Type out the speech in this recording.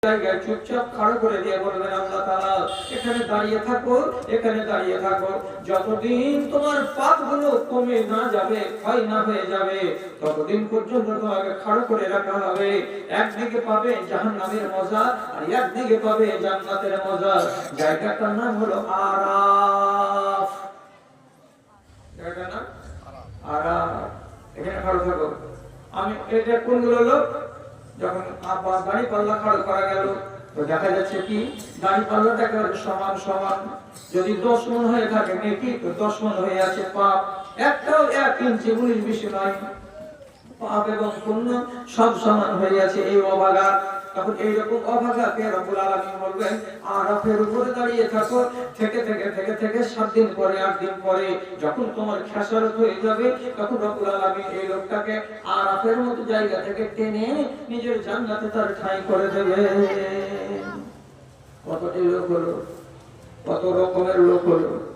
জায়গায় চুপচাপ খাড়া করে দিয়ে বলবেন, আল্লাহ তাআলা এখানে দাঁড়িয়ে থাকো যতদিন তোমার পাপগুলো কমে না যাবে, ক্ষয় না হয়ে যাবে, ততদিন পর্যন্ত তোমাকে খাড়া করে রাখা হবে। একদিকে পাবে জাহান্নামের মজা, আর একদিকে পাবে জান্নাতের মজা। জায়গাটার নাম হলো আরাফ। জায়গাটার নাম আরাফ। এখানে খাড়া থাকো। আমি এটা কোনগুলো লোক যখন আব্বা দাড়ি পাল্লা খাড়া করা গেল, তো দেখা যাচ্ছে কি দাড়ি পাল্লাটা একেবারে সমান সমান। যদি 10 মণ হয়ে থাকে নেকি, তো 10 মণ হয়ে আছে পাপ। একটাও 1 ইঞ্চি 19 বেশি নয়। পাপ এবং পুণ্য সব সমান হয়ে আছে এই অভাগা। তখন এইরকম অভাগাকে রব্বুল আলামিন বলবেন, আরাফের উপরে দাঁড়িয়ে থাকো। থেকে 7 দিন পরে 8 দিন পরে যখন তোমার খেসারত হয়ে যাবে, তখন রব্বুল আলামিন এই লোকটাকে আরাফের মতো জায়গা থেকে টেনে নিজের জান্নাতে তার ঠাঁই করে দেবে। কতটি লোক হলো, কত রকমের লোক হলো।